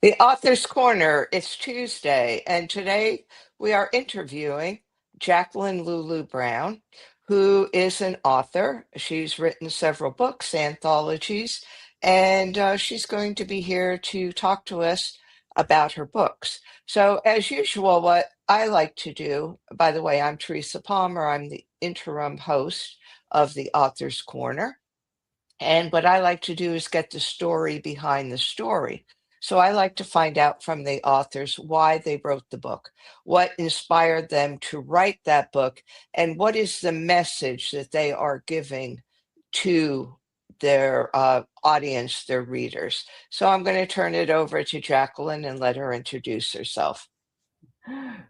The Author's Corner. It's Tuesday, and today we are interviewing Jacqueline Lulu Brown, who is an author. She's written several books, anthologies, and she's going to be here to talk to us about her books. So, as usual, what I like to do, by the way, I'm Teresa Palmer, I'm the interim host of the Author's Corner. And what I like to do is get the story behind the story. So I like to find out from the authors why they wrote the book, what inspired them to write that book, and what is the message that they are giving to their audience, their readers. So I'm going to turn it over to Jacqueline and let her introduce herself.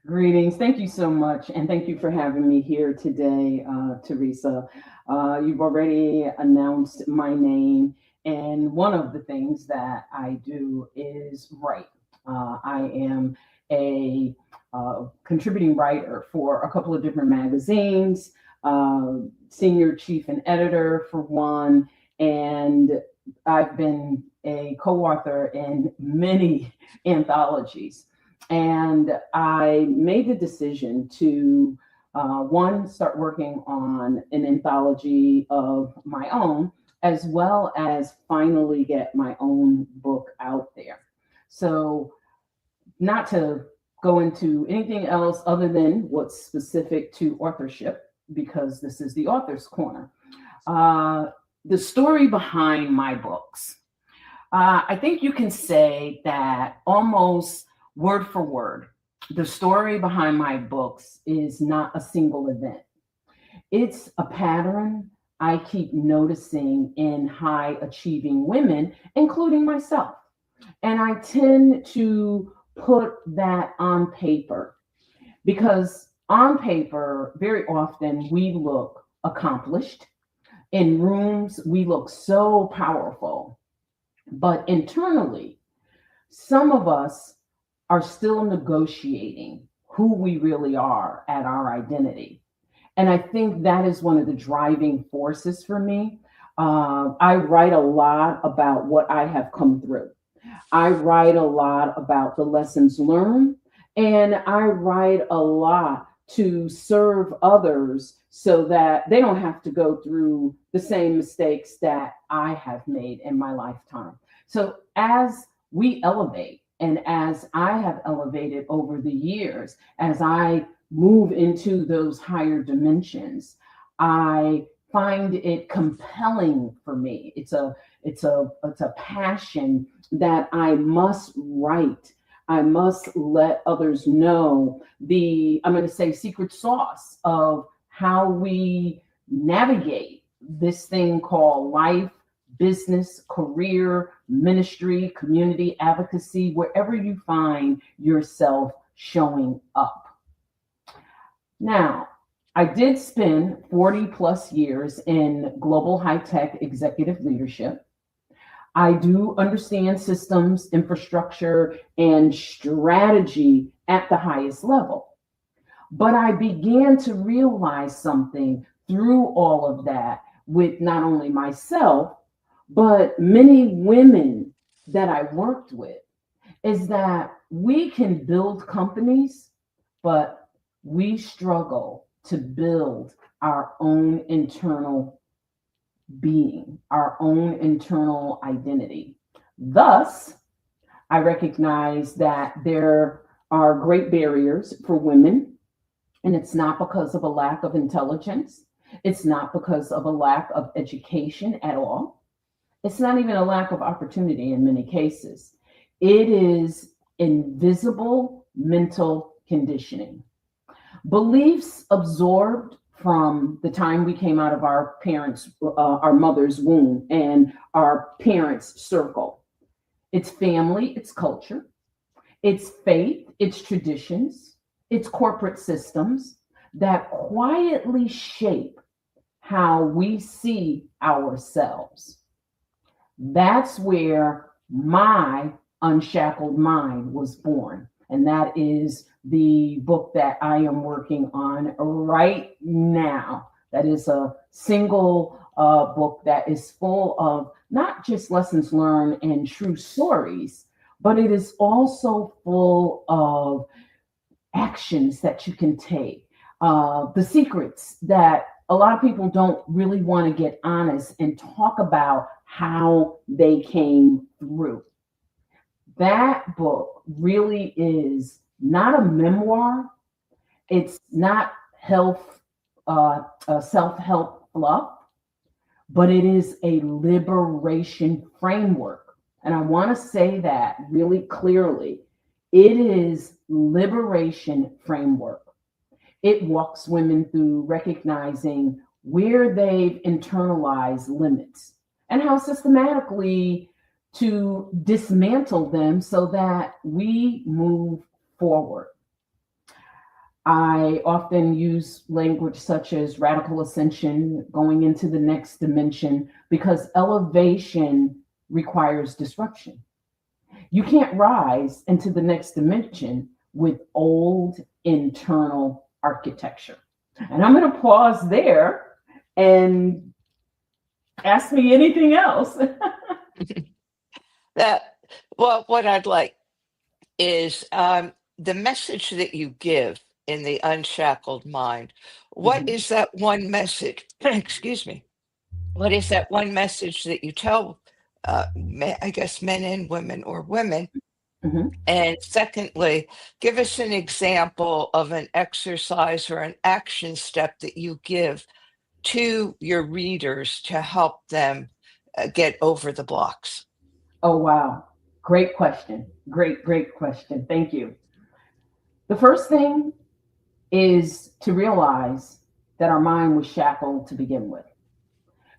Greetings. Thank you so much. And thank you for having me here today, Teresa. You've already announced my name. And one of the things that I do is write. I am a contributing writer for a couple of different magazines, senior chief and editor for one. And I've been a co author in many anthologies. And I made the decision to, one, start working on an anthology of my own, as well as finally get my own book out there. So, not to go into anything else other than what's specific to authorship, because this is the Author's Corner. The story behind my books. I think you can say that almost word for word, the story behind my books is not a single event. It's a pattern I keep noticing in high achieving women, including myself. And I tend to put that on paper because on paper, very often we look accomplished. In rooms, we look so powerful. But internally, some of us are still negotiating who we really are at our identity. And I think that is one of the driving forces for me. I write a lot about what I have come through. I write a lot about the lessons learned, and I write a lot to serve others so that they don't have to go through the same mistakes that I have made in my lifetime. So as we elevate, and as I have elevated over the years, as I move into those higher dimensions, I find it compelling for me. It's a passion that I must write. I must let others know I'm going to say, secret sauce of how we navigate this thing called life, business, career, ministry, community advocacy, wherever you find yourself showing up. Now, I did spend 40 plus years in global high tech executive leadership. I do understand systems, infrastructure, and strategy at the highest level. But I began to realize something through all of that with not only myself, but many women that I worked with, is that we can build companies, but we struggle to build our own internal being, our own internal identity. Thus, I recognize that there are great barriers for women, and it's not because of a lack of intelligence. It's not because of a lack of education at all. It's not even a lack of opportunity in many cases. It is invisible mental conditioning. Beliefs absorbed from the time we came out of our our mother's womb and our parents' circle. It's family, it's culture, it's faith, it's traditions, it's corporate systems that quietly shape how we see ourselves. That's where my unshackled mind was born. And that is the book that I am working on right now. That is a single book that is full of not just lessons learned and true stories, but it is also full of actions that you can take, the secrets that a lot of people don't really want to get honest and talk about how they came through. That book really is not a memoir. It's not health, self-help fluff, but it is a liberation framework. And I want to say that really clearly. It is liberation framework. It walks women through recognizing where they've internalized limits and how systematically to dismantle them so that we move forward. I often use language such as radical ascension, going into the next dimension, because elevation requires disruption. You can't rise into the next dimension with old internal architecture. And I'm going to pause there and ask me anything else. That well, what I'd like is the message that you give in the Unshackled Mind. What Mhm, is that one message? Excuse me. What is that one message that you tell, I guess, men and women or women? mhm. And secondly, give us an example of an exercise or an action step that you give to your readers to help them get over the blocks. Oh, wow. Great question. Great question. Thank you. The first thing is to realize that our mind was shackled to begin with.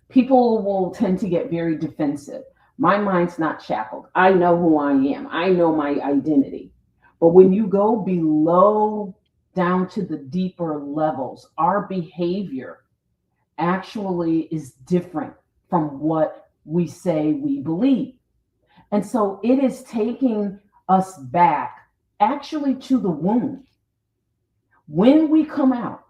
People will tend to get very defensive. My mind's not shackled. I know who I am, I know my identity. But when you go below down to the deeper levels, our behavior actually is different from what we say we believe. And so it is taking us back actually to the womb. When we come out,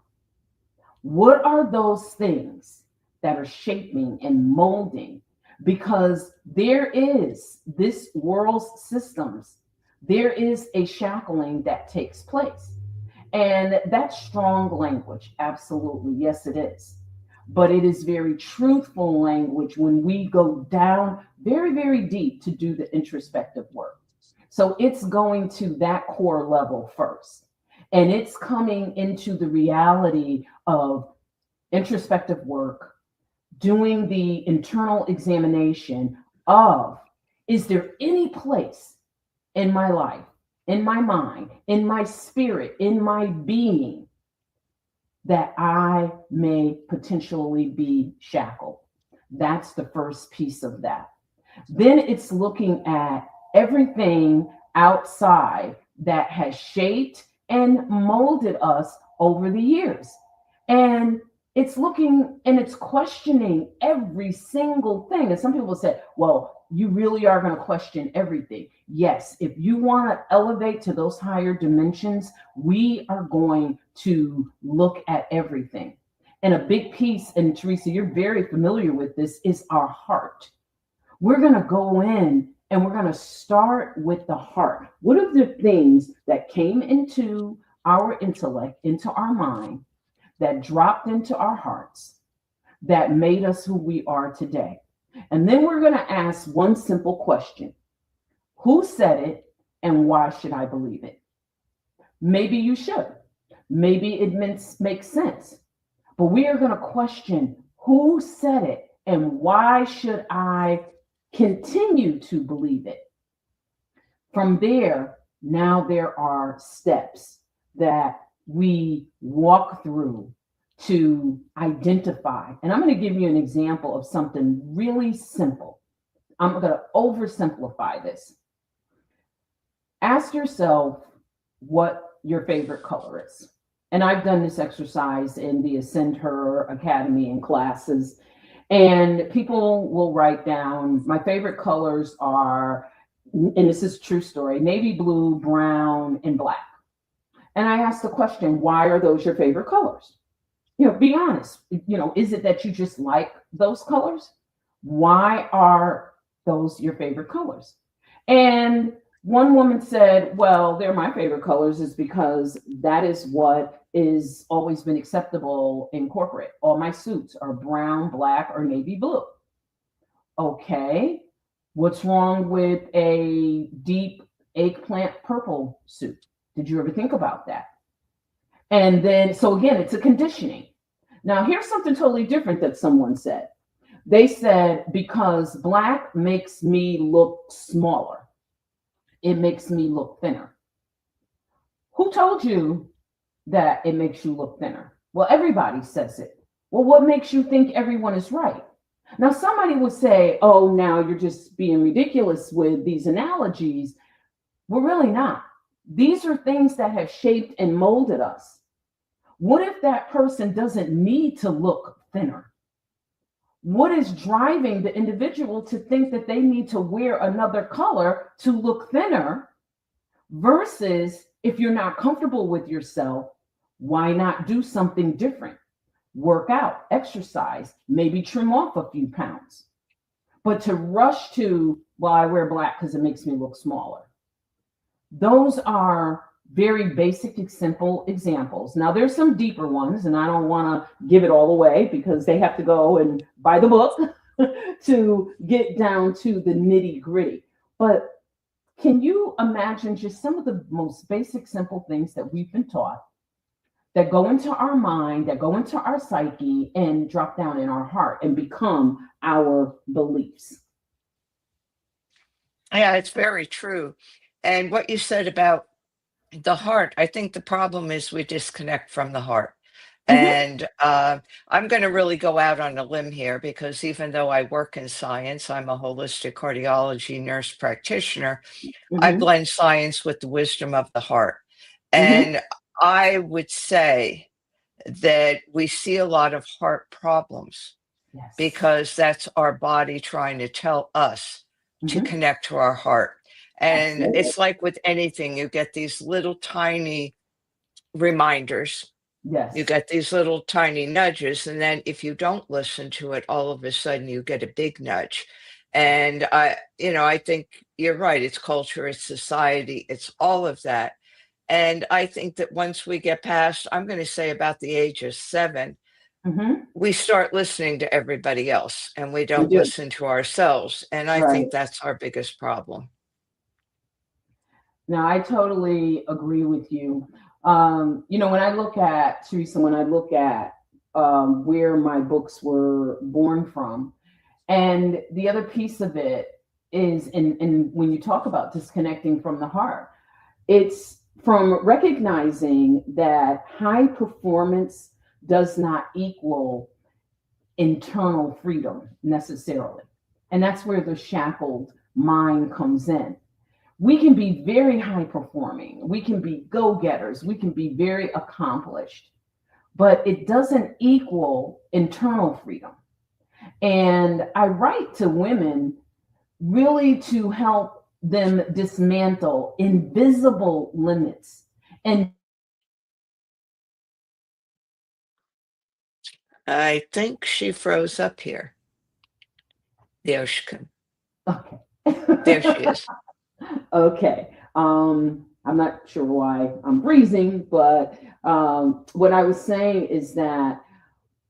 what are those things that are shaping and molding? Because there is this world's systems, there is a shackling that takes place. And that's strong language. Absolutely. Yes, it is. But it is very truthful language when we go down very deep to do the introspective work. So it's going to that core level first. And it's coming into the reality of introspective work, doing the internal examination of, is there any place in my life, in my mind, in my spirit, in my being that I may potentially be shackled? That's the first piece of that. Then it's looking at everything outside that has shaped and molded us over the years. And it's looking and it's questioning every single thing. And some people say, well, you really are going to question everything. Yes, if you want to elevate to those higher dimensions, we are going to look at everything. And a big piece, and Teresa, you're very familiar with this, is our heart. We're going to go in and we're going to start with the heart. What are the things that came into our intellect, into our mind, that dropped into our hearts, that made us who we are today? And then we're going to ask one simple question: who said it and why should I believe it? Maybe you should. Maybe it makes sense. But we are going to question who said it and why should I continue to believe it. From there, now there are steps that we walk through to identify. And I'm going to give you an example of something really simple. I'm going to oversimplify this. Ask yourself what your favorite color is. And I've done this exercise in the Ascend Her Academy and classes. And people will write down, my favorite colors are, and this is a true story, navy blue, brown, and black. And I ask the question, why are those your favorite colors? Be honest. Is it that you just like those colors? Why are those your favorite colors? And One woman said, well, they're my favorite colors is because that is what is always been acceptable in corporate. All my suits are brown, black, or navy blue. Okay, what's wrong with a deep eggplant purple suit? Did you ever think about that? And then, so again, it's a conditioning. Now, here's something totally different that someone said. They said, because black makes me look smaller, it makes me look thinner. Who told you that it makes you look thinner? Well, everybody says it. Well, what makes you think everyone is right? Now, somebody would say, oh, now you're just being ridiculous with these analogies. We're really not. These are things that have shaped and molded us. What if that person doesn't need to look thinner? What is driving the individual to think that they need to wear another color to look thinner versus if you're not comfortable with yourself, why not do something different? Work out, exercise, maybe trim off a few pounds. But to rush to, well, I wear black because it makes me look smaller. Those are very basic, simple examples. Now, there's some deeper ones, and I don't want to give it all away because they have to go and buy the book to get down to the nitty gritty. But can you imagine just some of the most basic, simple things that we've been taught that go into our mind, that go into our psyche and drop down in our heart and become our beliefs? Yeah, it's very true. And what you said about the heart, I think the problem is we disconnect from the heart. Mm-hmm, And I'm going to really go out on a limb here because even though I work in science, I'm a holistic cardiology nurse practitioner. I mm-hmm, blend science with the wisdom of the heart. mm-hmm. And I would say that we see a lot of heart problems Yes. because that's our body trying to tell us to Mm-hmm. connect to our heart. And Absolutely. it's like with anything, you get these little tiny reminders, you Yes. get these little tiny nudges. And then if you don't listen to it, all of a sudden you get a big nudge. And I think you're right. It's culture, it's society, it's all of that. And I think that once we get past, I'm going to say about the age of 7, Mm-hmm. we start listening to everybody else and we We don't do. listen to ourselves. And I Right. think that's our biggest problem. Now, I totally agree with you. When I look at Teresa, when I look at where my books were born from, and the other piece of it is, and when you talk about disconnecting from the heart, it's from recognizing that high performance does not equal internal freedom necessarily. And that's where the shackled mind comes in. We can be very high performing, we can be go getters, we can be very accomplished, but it doesn't equal internal freedom. And I write to women really to help them dismantle invisible limits. And I think she froze up here. There she come. okay. There she is. Okay. I'm not sure why I'm freezing, but what I was saying is that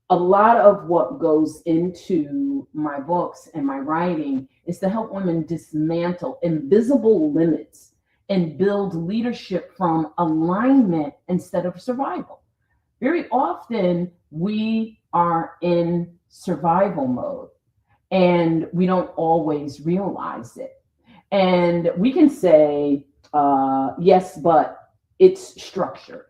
a lot of what goes into my books and my writing is to help women dismantle invisible limits and build leadership from alignment instead of survival. Very often, we are in survival mode and we don't always realize it. And we can say, yes, but it's structured.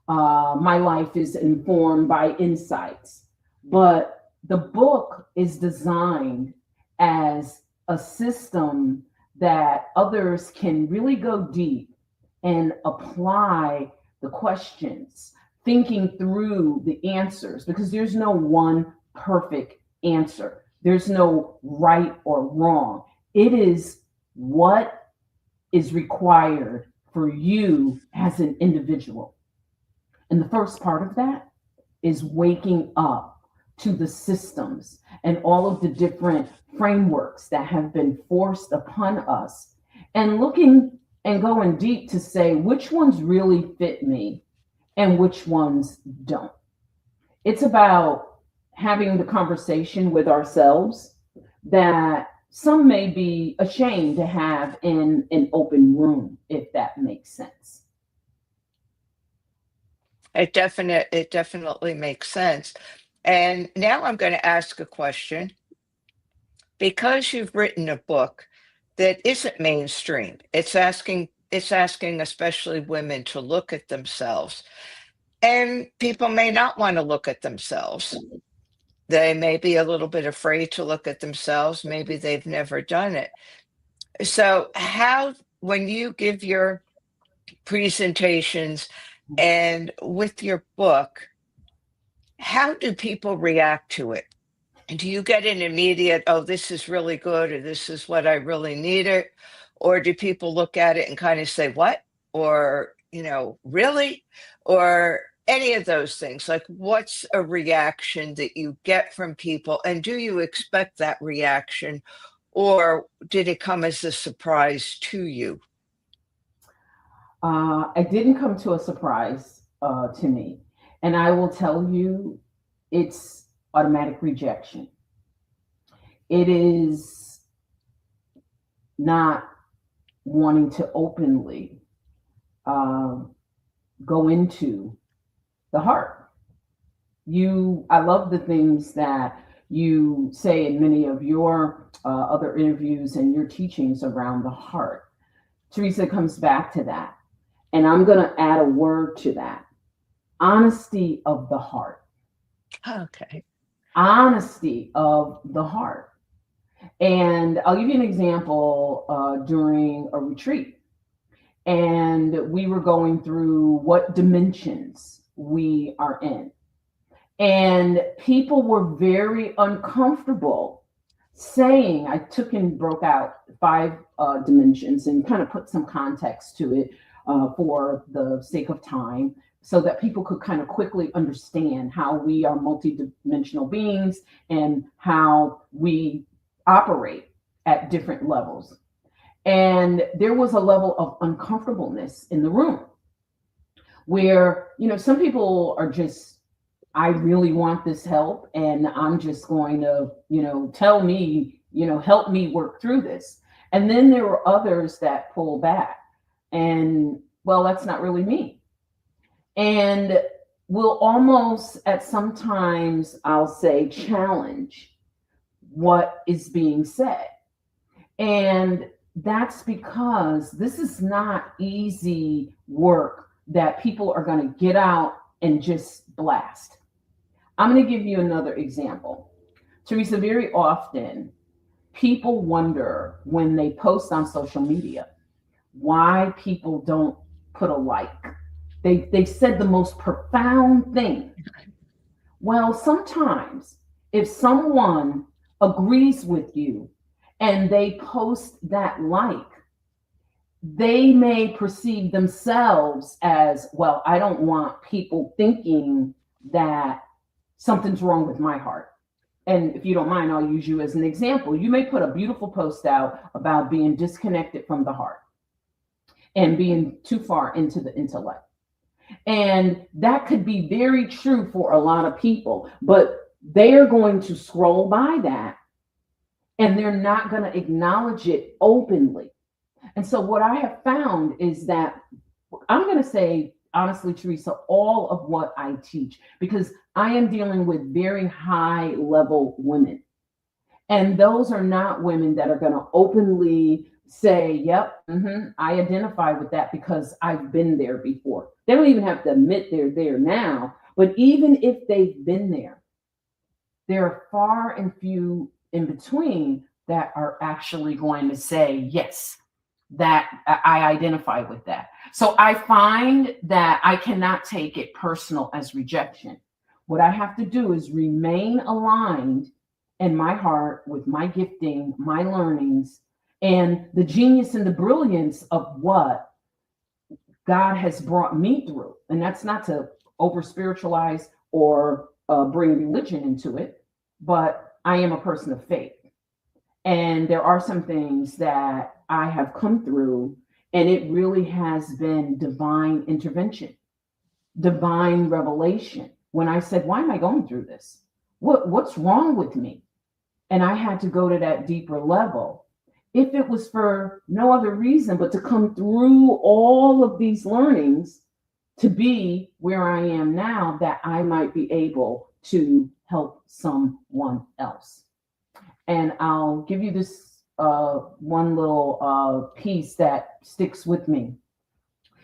My life is informed by insights. But the book is designed as a system that others can really go deep and apply the questions, thinking through the answers, because there's no one perfect answer. There's no right or wrong. It is what is required for you as an individual. And the first part of that is waking up to the systems and all of the different frameworks that have been forced upon us and looking and going deep to say which ones really fit me and which ones don't. It's about having the conversation with ourselves that some may be ashamed to have in an open room, if that makes sense. It definitely makes sense. And now I'm going to ask a question. Because you've written a book that isn't mainstream, it's asking especially women to look at themselves. And people may not want to look at themselves. They may be a little bit afraid to look at themselves. Maybe they've never done it. So, how, when you give your presentations and with your book, how do people react to it? And do you get an immediate, oh, this is really good, or this is what I really needed? Or do people look at it and kind of say, what? Or, really? Or any of those things? Like, what's a reaction that you get from people? And do you expect that reaction? Or did it come as a surprise to you? It didn't come to a surprise to me. And I will tell you, it's automatic rejection. It is not wanting to openly uh, go into the heart. I love the things that you say in many of your other interviews and your teachings around the heart. Teresa, comes back to that. And I'm going to add a word to that: honesty of the heart. Okay. Honesty of the heart. And I'll give you an example during a retreat. And we were going through what dimensions we are in. And people were very uncomfortable saying, I took and broke out 5 dimensions and kind of put some context to it for the sake of time, so that people could kind of quickly understand how we are multidimensional beings and how we operate at different levels. And there was a level of uncomfortableness in the room where, some people are just, I really want this help, and I'm just going to, tell me, help me work through this. And then there were others that pull back and, well, that's not really me. And will almost at sometimes, I'll say, challenge what is being said. And that's because this is not easy work that people are going to get out and just blast. I'm going to give you another example. Teresa, very often people wonder when they post on social media why people don't put a like. They've said the most profound thing. Well, sometimes if someone agrees with you and they post that like, they may perceive themselves as, well, I don't want people thinking that something's wrong with my heart. And if you don't mind, I'll use you as an example. You may put a beautiful post out about being disconnected from the heart and being too far into the intellect. And that could be very true for a lot of people, but they're going to scroll by that and they're not going to acknowledge it openly. And so what I have found is that, I'm going to say, honestly, Teresa, all of what I teach, because I am dealing with very high level women. And those are not women that are going to openly say, yep, I identify with that because I've been there before. They don't even have to admit they're there now. But even if they've been there, there are far and few in between that are actually going to say, yes, that I identify with that. So I find that I cannot take it personal as rejection. What I have to do is remain aligned in my heart with my gifting, my learnings, and the genius and the brilliance of what God has brought me through. And that's not to over spiritualize or bring religion into it, but I am a person of faith. And there are some things that I have come through, and it really has been divine intervention, divine revelation. When I said, why am I going through this? What's wrong with me? And I had to go to that deeper level. If it was for no other reason but to come through all of these learnings to be where I am now, that I might be able to help someone else. And I'll give you this one little piece that sticks with me.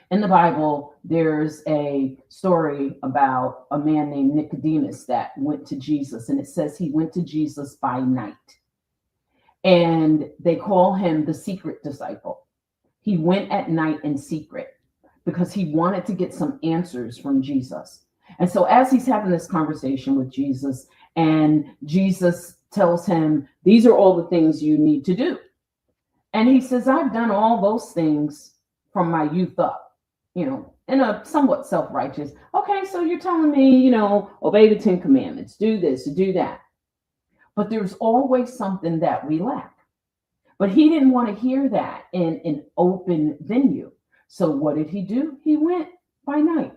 In the Bible, there's a story about a man named Nicodemus that went to Jesus, and it says he went to Jesus by night. And they call him the secret disciple. He went at night in secret because he wanted to get some answers from Jesus. And so as he's having this conversation with Jesus, and Jesus tells him, these are all the things you need to do. And he says, I've done all those things from my youth up, in a somewhat self-righteous. Okay, so you're telling me, obey the 10 commandments, do this, do that. But there's always something that we lack. But he didn't want to hear that in an open venue. So what did he do? He went by night.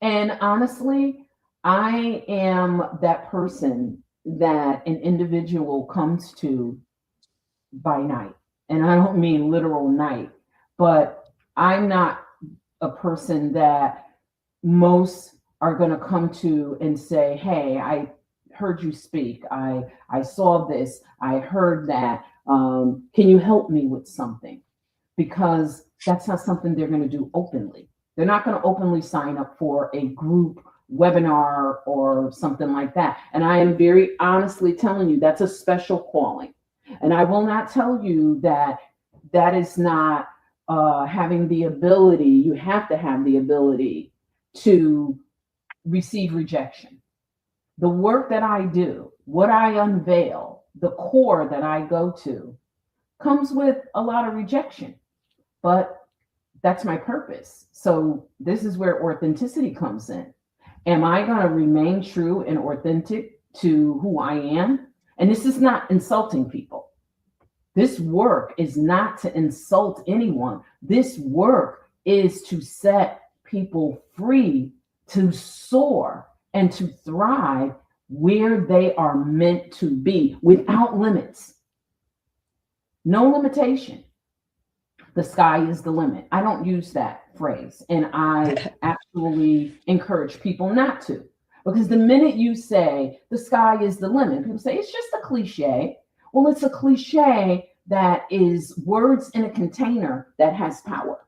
And honestly, I am that person that an individual comes to by night. And I don't mean literal night, but I'm not a person that most are going to come to and say, hey, I heard you speak. I saw this. I heard that. Can you help me with something? Because that's not something they're going to do openly. They're not going to openly sign up for a group webinar or something like that. And I am very honestly telling you, that's a special calling. And I will not tell you that that is not having the ability. You have to have the ability to receive rejection. The work that I do, what I unveil, the core that I go to comes with a lot of rejection, but that's my purpose. So this is where authenticity comes in. Am I going to remain true and authentic to who I am? And this is not insulting people. This work is not to insult anyone. This work is to set people free to soar and to thrive where they are meant to be without limits. No limitation. The sky is the limit. I don't use that phrase, and I actually encourage people not to, because the minute you say the sky is the limit, people say it's just a cliche. Well, it's a cliche that is words in a container that has power.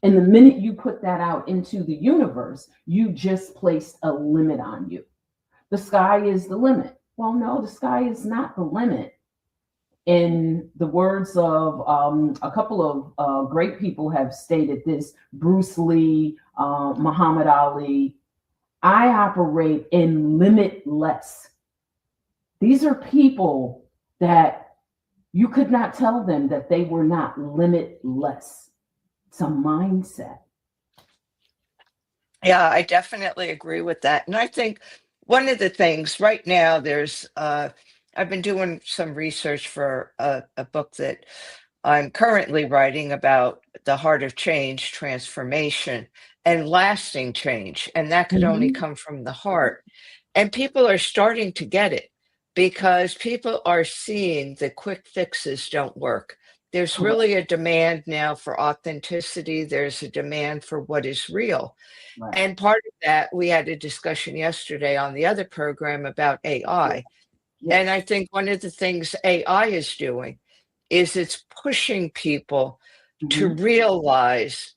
And the minute you put that out into the universe, you just placed a limit on you. The sky is the limit. Well, no, the sky is not the limit. In the words of a couple of great people have stated this, Bruce Lee, Muhammad Ali, I operate in limitless. These are people that you could not tell them that they were not limitless. It's a mindset. Yeah, I definitely agree with that. And I think one of the things right now, I've been doing some research for a book that I'm currently writing about the heart of change, transformation, and lasting change. And that could only come from the heart. And people are starting to get it because people are seeing that quick fixes don't work. There's really a demand now for authenticity. There's a demand for what is real. Right. And part of that, we had a discussion yesterday on the other program about AI. Yes. And I think one of the things AI is doing is it's pushing people to realize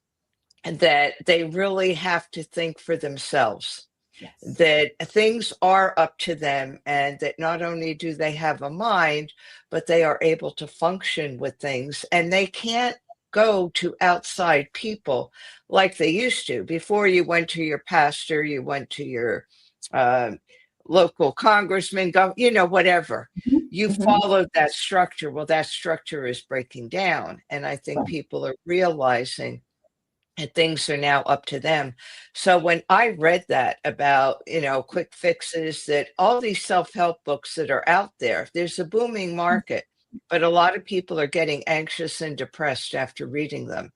that they really have to think for themselves. Yes. That things are up to them, and that not only do they have a mind, but they are able to function with things, and they can't go to outside people like they used to. Before, you went to your pastor, you went to your local congressman, whatever. You followed that structure. Well, that structure is breaking down, and I think people are realizing and things are now up to them. So when I read that about, quick fixes, that all these self-help books that are out there, there's a booming market. but a lot of people are getting anxious and depressed after reading them.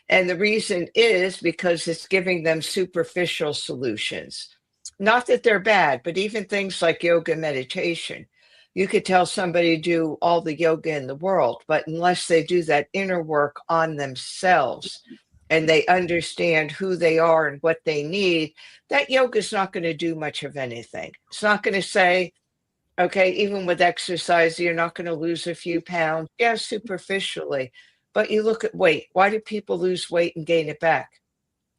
And the reason is because it's giving them superficial solutions. Not that they're bad, but even things like yoga and meditation. You could tell somebody do all the yoga in the world, but unless they do that inner work on themselves and they understand who they are and what they need, that yoga is not going to do much of anything. It's not going to say, okay, even with exercise, you're not going to lose a few pounds. Yeah, superficially. But you look at weight. Why do people lose weight and gain it back?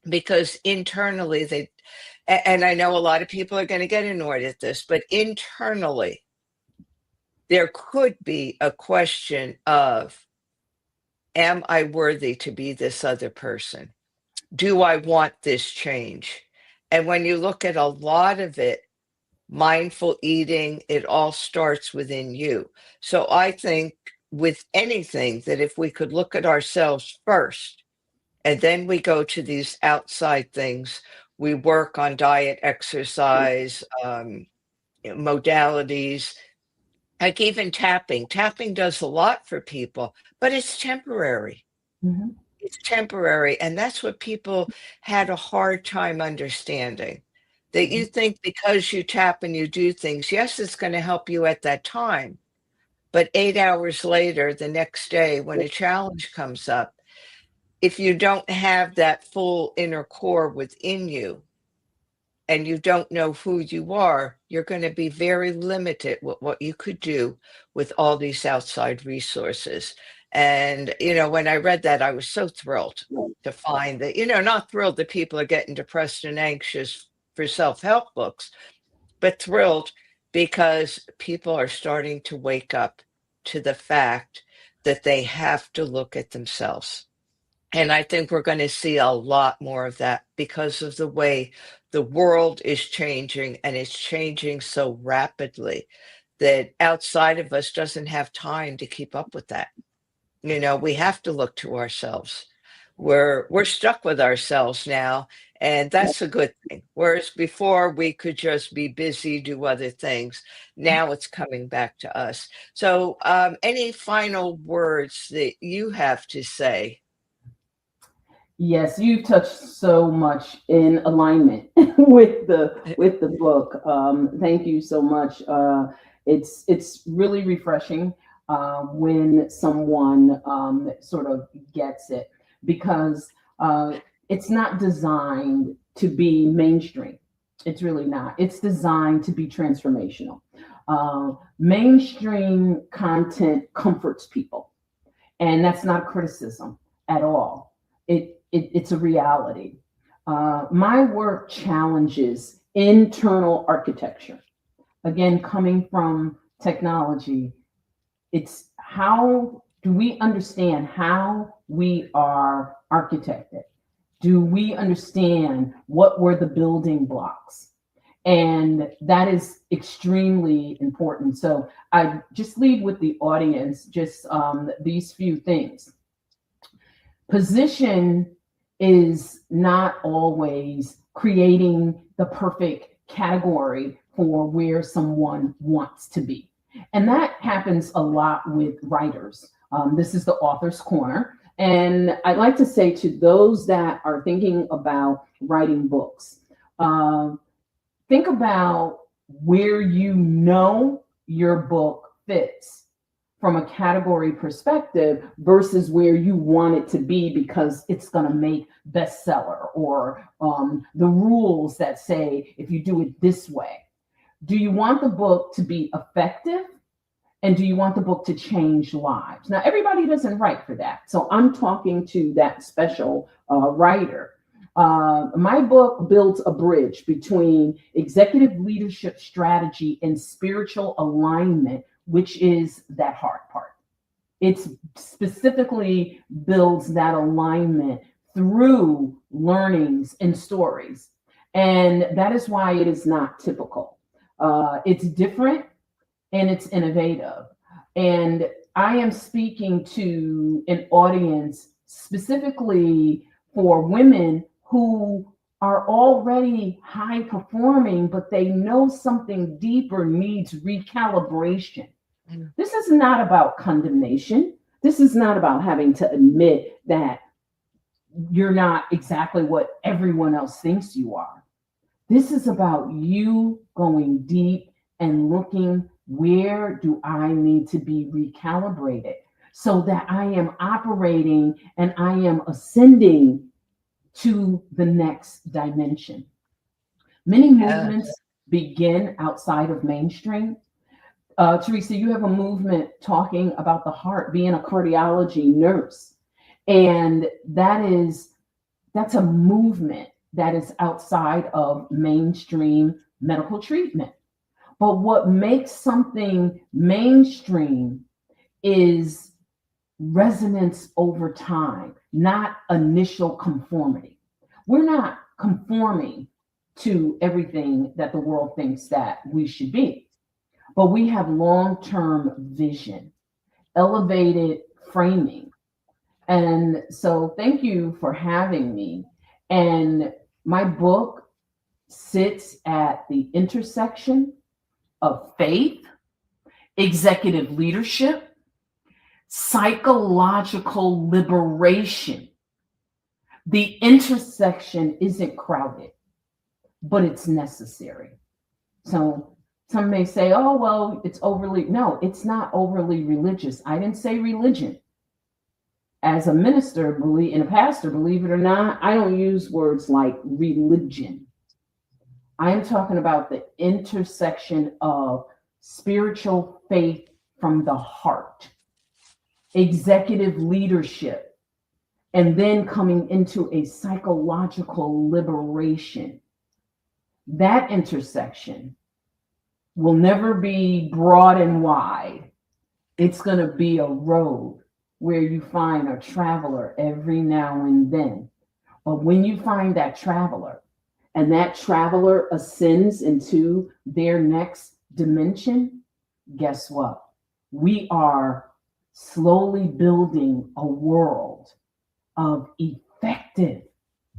Because internally and I know a lot of people are going to get annoyed at this, but internally, there could be a question of, am I worthy to be this other person? Do I want this change? And when you look at a lot of it, mindful eating, it all starts within you. So I think with anything that if we could look at ourselves first, and then we go to these outside things, we work on diet, exercise, modalities, like even tapping. Tapping does a lot for people, but it's temporary. Mhm. It's temporary. And that's what people had a hard time understanding. That you think because you tap and you do things, yes, it's going to help you at that time. But 8 hours later, the next day, when a challenge comes up, if you don't have that full inner core within you and you don't know who you are, you're going to be very limited with what you could do with all these outside resources. And, when I read that, I was so thrilled to find that, not thrilled that people are getting depressed and anxious for self-help books, but thrilled because people are starting to wake up to the fact that they have to look at themselves. And I think we're going to see a lot more of that because of the way the world is changing, and it's changing so rapidly that outside of us doesn't have time to keep up with that. We have to look to ourselves. We're stuck with ourselves now, and that's a good thing. Whereas before we could just be busy, do other things. Now it's coming back to us. So, any final words that you have to say? Yes, you've touched so much in alignment with the book. Thank you so much. It's really refreshing when someone sort of gets it, because it's not designed to be mainstream. It's really not. It's designed to be transformational. Mainstream content comforts people, and that's not criticism at all. It's a reality. My work challenges internal architecture. Again, coming from technology, it's how do we understand how we are architected? Do we understand what were the building blocks? And that is extremely important. So I just leave with the audience just these few things. Position is not always creating the perfect category for where someone wants to be. And that happens a lot with writers. This is the author's corner. And I'd like to say to those that are thinking about writing books, think about where your book fits from a category perspective versus where you want it to be because it's going to make bestseller, or the rules that say if you do it this way. Do you want the book to be effective? And do you want the book to change lives? Now, everybody doesn't write for that. So I'm talking to that special writer. My book builds a bridge between executive leadership strategy and spiritual alignment, which is that hard part. It specifically builds that alignment through learnings and stories. And that is why it is not typical. It's different and it's innovative. And I am speaking to an audience specifically for women who are already high performing, but they know something deeper needs recalibration. Mm. This is not about condemnation. This is not about having to admit that you're not exactly what everyone else thinks you are. This is about you going deep and looking, where do I need to be recalibrated so that I am operating and I am ascending to the next dimension. Many Yeah. movements begin outside of mainstream. Teresa, you have a movement talking about the heart, being a cardiology nurse. And that's a movement that is outside of mainstream medical treatment. But what makes something mainstream is resonance over time, not initial conformity. We're not conforming to everything that the world thinks that we should be, but we have long term vision, elevated framing. And so, thank you for having me. And my book sits at the intersection of faith, executive leadership, psychological liberation. The intersection isn't crowded, but it's necessary. So some may say, oh, well, it's overly. No, it's not overly religious. I didn't say religion. As a minister, believe and a pastor, believe it or not, I don't use words like religion. I am talking about the intersection of spiritual faith from the heart, executive leadership, and then coming into a psychological liberation. That intersection will never be broad and wide. It's going to be a road where you find a traveler every now and then. But when you find that traveler and that traveler ascends into their next dimension, guess what? We are slowly building a world of effective,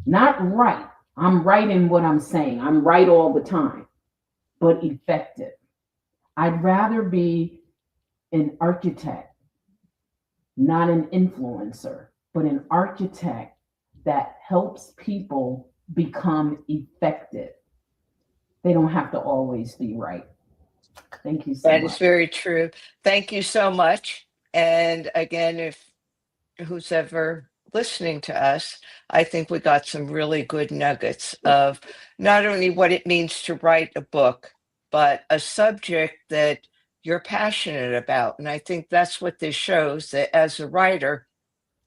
not right. I'm right in what I'm saying. I'm right all the time, but effective. I'd rather be an architect, not an influencer, but an architect that helps people become effective. They don't have to always be right. Thank you so That is much. very true. Thank you so much. And again, if who's ever listening to us, I think we got some really good nuggets of not only what it means to write a book, but a subject that you're passionate about. And I think that's what this shows, that as a writer,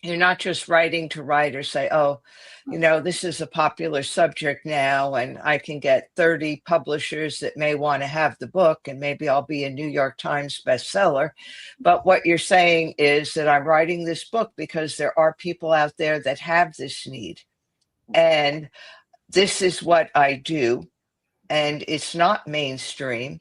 you're not just writing to write or say, oh, this is a popular subject now, and I can get 30 publishers that may want to have the book, and maybe I'll be a New York Times bestseller. But what you're saying is that I'm writing this book because there are people out there that have this need. And this is what I do. And it's not mainstream,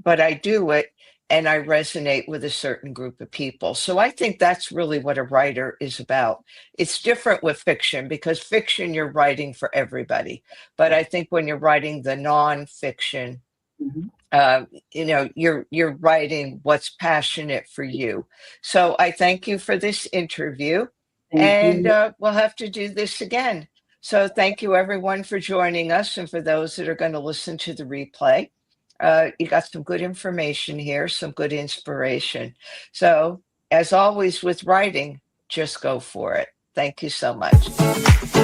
but I do it and I resonate with a certain group of people. So I think that's really what a writer is about. It's different with fiction because fiction you're writing for everybody. But I think when you're writing the nonfiction, Mhm. you're writing what's passionate for you. So I thank you for this interview, Thank and you. we'll have to do this again. So thank you everyone for joining us, and for those that are going to listen to the replay. You got some good information here, some good inspiration. So as always with writing, just go for it. Thank you so much.